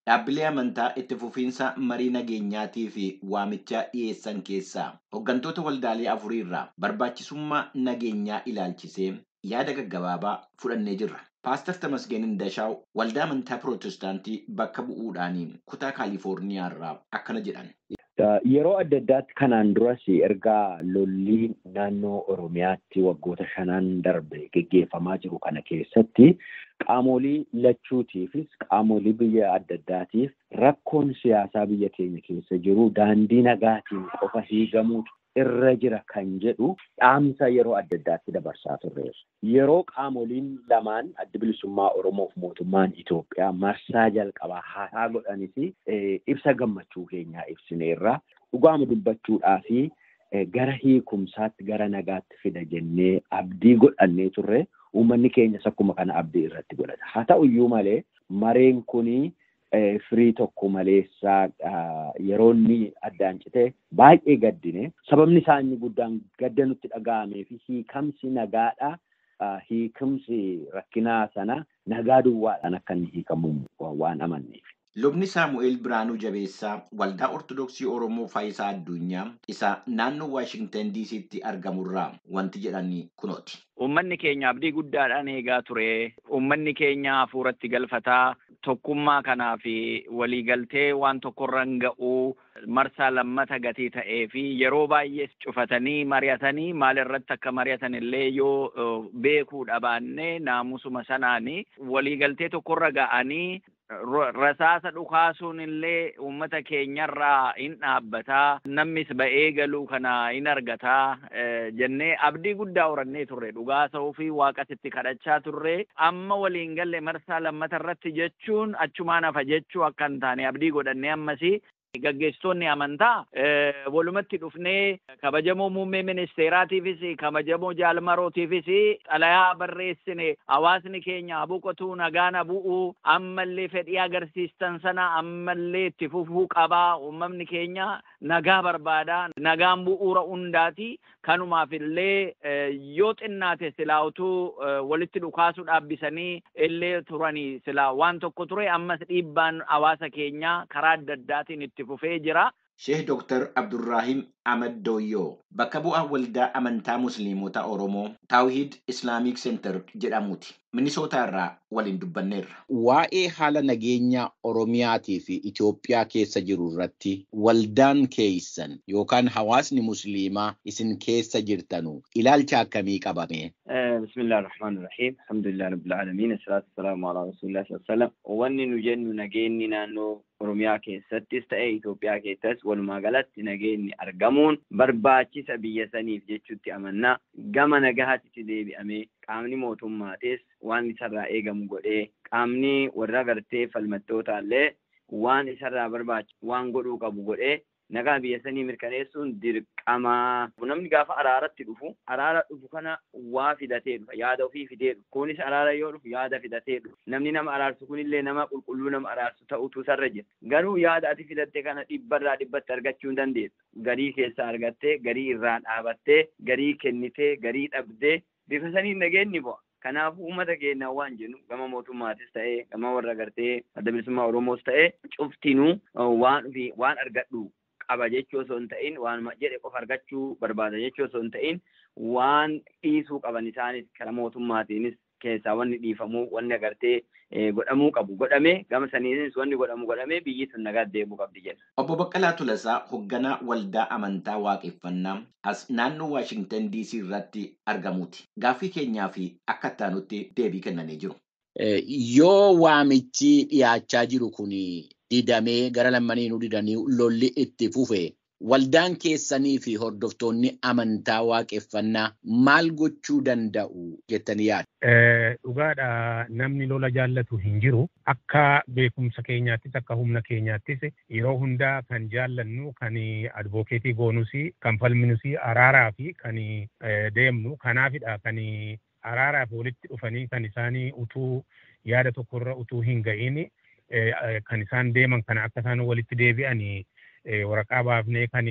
Dhaabbilee amantaa itti fufiinsa marii nageenyaatii fi waamicha dhiyeessan keessaa hooggantoota waldaalee afurii irraa barbaachisummaa nageenyaa ilaalchisee yaada gaggabaabaa fudhannee jirra. Paastor Tamasgeen Indashaaw waldaa amantaa Pirootestaantii bakka bu'uudhaan kutaa Kaalifoorniyaa irraa akkana jedhan. Yeroo adda addaatti kanaan duras ergaa lolli naannoo Oromiyaatti waggoota 5 darbe geggeeffamaa jiru kana keessatti qaamolee lachuutiifis qaamolee biyya adda addaatiif rakkoon siyaasaa biyya keenya keessa jiru daandii nagaatiin qofa hiikamuutu irra jira kan jedhu dhaamsa yeroo adda addaatti dabarsaa turreera. Yeroo qaamoliin lamaan adda bilisummaa Oromoof mootummaan Itoophiyaa marsaa jalqabaa haasaa godhanis ibsa gammachuu keenyaa ibsineerra dhugaama dubbachuudhaa fi gara hiikumsaatti gara nagaatti fida jennee abdii godhannee turre. Uummanni keenyas akkuma kana abdii irratti godhata. Haa ta'u iyyuu malee mareen kuni firii tokko maleessaa yeroo inni addaan cite baay'ee gaddine. Sababni isaa inni guddaan gadda nutti dhaga'amee fi hiikamsi nagaadha. Hiikamsi rakkinaa sana nagaa duwwaadhaan akka inni hiikamu waan amanneef. Lubni Saamu'eel Biraanuu Jabeessaa waldaa Ortodoksii Oromoo Faayisaa Addunyaa isa naannoo Waashingtan DC'tti argamurraa wanti jedhanii kunooti. Uummanni keenya abdii guddaadhaan eegaa ture. Uummanni keenya hafuuratti galfataa tokkummaa kanaa fi waliigaltee waan tokkorran ga'uu marsaa lammata gatii ta'ee fi yeroo baay'ee cufatanii mari'atanii maalirratti akka mari'atan illee yoo beekuu dhabaanne naamusuma sanaanii waliigaltee tokkorra ga'anii rasaasa dhukaasuun illee uummata keenyarraa hin dhaabbataa namnis ba'ee galuu kana hin argataa jennee abdii guddaa horannee turre dhugaa ta'uu fi waaqasitti kadhachaa turre amma waliin galle marsaa lammata irratti jechuun achumaan hafa jechuu akka hin taane abdii godhannee ammasii gaggeessitoonni amantaa walumatti dhufnee kabajamoo muummee ministeeraatiifis kabajamoo jaalmarootiifis xalayaa barreessine hawaasni keenya boqotuu nagaan bu'uu ammallee fedhii agarsiistan sana ammallee itti fufuu qabaa uummanni keenya nagaa barbaadaa nagaan bu'uura hundaati kanumaaf illee yoo xinnaate silaa utuu walitti dhukaasuu dhaabbisanii illee turanii silaa waan tokko ture ammas dhiibbaan hawaasa keenya karaa adda addaatiin itti fufee jira. Sheekh Dr. Abdurraahim Ahmad Dooyyoo bakka bu'aa waldaa amantaa Musliimota Oromoo Taawhid Islamic Center jedhamuuti. Minisootaa irraa waliin dubbanneerra. Waa'ee haala nageenya Oromiyaatii fi Itoophiyaa keessa jiru irratti waldaan keessan yookaan hawaasni Musliimaa isin keessa jirtanu ilaalcha akkamii qabame? Bismillahir Rahmanir Rahim. Alhamdulillah Rabbil Alamin. Assalatu wassalamu ala Rasulillah sallallahu alaihi wasallam. Wanni nu jennu nageenyi naannoo Oromiyaa keessattis ta'e Itoophiyaa keessattis walumaa galatti nageenyi argamuun barbaachisa biyya saniif jechuutti amannaa gama nagaatti deebi'amee qaamni mootummaatis waan isarraa eegamu godhee qaamni warra gartee falmattootallee waan isarraa barbaachisu waan godhuu qabu godhee nagaa biyya sanii mirkaneessuun dirqama. Namni gaafa araaratti dhufu araara dhufu kana waa fidatee dhufa yaada ofii fidee dhufa kunis araara yoo dhufu yaada fidatee dhufa namni nama araarsu kunillee nama qulqulluu nama araarsu ta'utu sarra jira garuu yaada ati fidatte kana dhibbarraa dhibbatti argachuu hin dandeessu garii keessa argattee garii irraa dhaabattee garii kennitee garii dhabdee bifa saniin nageenyi bu'a. Kanaafuu uummata keenya waan jennu gama mootummaatis ta'ee gama warra gartee adda bilisummaa Oromoos ta'ee cuftinuu waan argadhu qaba jechuu osoo hin ta'in waan jedhe qofa argachuu barbaada jechuu osoo hin ta'in waan dhiisuu qaban isaanis karaa mootummaatiinis keessaa wanni dhiifamuu wanni agartee godhamuu qabu godhamee gama saniinis wanni godhamee biyyi sun nagaa deemuu qabdi jedha. Obbo Baqqalaa Tulasaa hoogganaa waldaa amantaa waaqeffannaa as naannoo Waashingtan DC irratti argamuuti. Gaaffii keenyaa fi akka taanutti deebii kennanii jiru. Yoo waamichi dhiyaachaa jiru kun didamee gara lammaniinuu didanii lolli itti fufe waldaan keessanii fi hordoftoonni amantaa waaqeffannaa maal gochuu danda'u jettanii yaaddu? Dhugaadha namni lola jaallatu hin jiru. Akka beekumsa keenyaattis akka humna keenyaattis yeroo hundaa kan jaallannu kan advokeetii goonusi kan falminusi araaraa fi kan deemnu kanaafidha kan araaraaf walitti dhufanii kan isaanii utuu yaada tokkorra utuu hin ga'iin kan isaan deeman kana akka isaan walitti deebi'anii waraqaa baafnee kan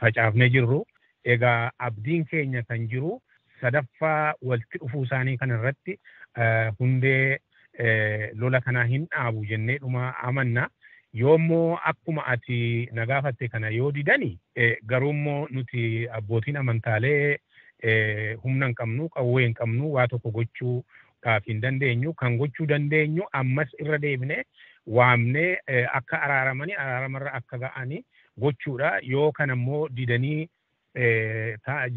facaafnee jirru. Egaa abdiin keenya kan jiru sadaffaa walitti dhufuu isaanii kan irratti hundee lola kana hin dhaabu jennee dhuma amanna. Yoommoo akkuma ati nagaafatte kana yoo didani garuummoo nuti abbootiin amantaalee humna hin qabnu qawwee hin qabnu waa tokko gochuudhaaf hin dandeenyu. Kan gochuu dandeenyu ammas irra deebine waamnee akka araaramarra akka ga'anii gochuudha. Yoo kanammoo didanii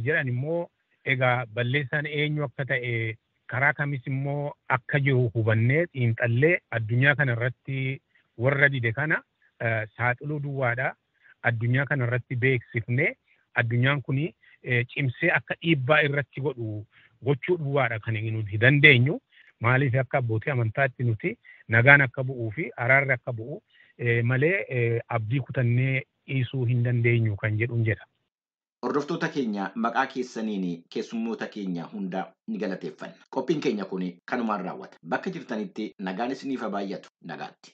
jedhan immoo egaa balleessaan eenyu akka ta'e karaa kamis immoo akka jiru hubannee xiinxallee addunyaa kanarratti warra dide kana saaxiluu duwwaadha. Addunyaa kanarratti beeksifnee addunyaan kuni cimsee akka dhiibbaa irratti gochuu duwwaadha kan nuti dandeenyu. Maaliif akka abbootii amantaatti nuti nagaan akka bu'uu fi araarri akka bu'u malee abdii kutannee dhiisuu hin dandeenyu kan jedhuun jedha. Hordoftoota keenya maqaa keessaniin keessummoota keenya hunda ni galateeffanna. Qophiin keenya kun kanumaan raawwata. Bakka jirtanitti nagaan isiniif haa baay'atu. Nagaatti.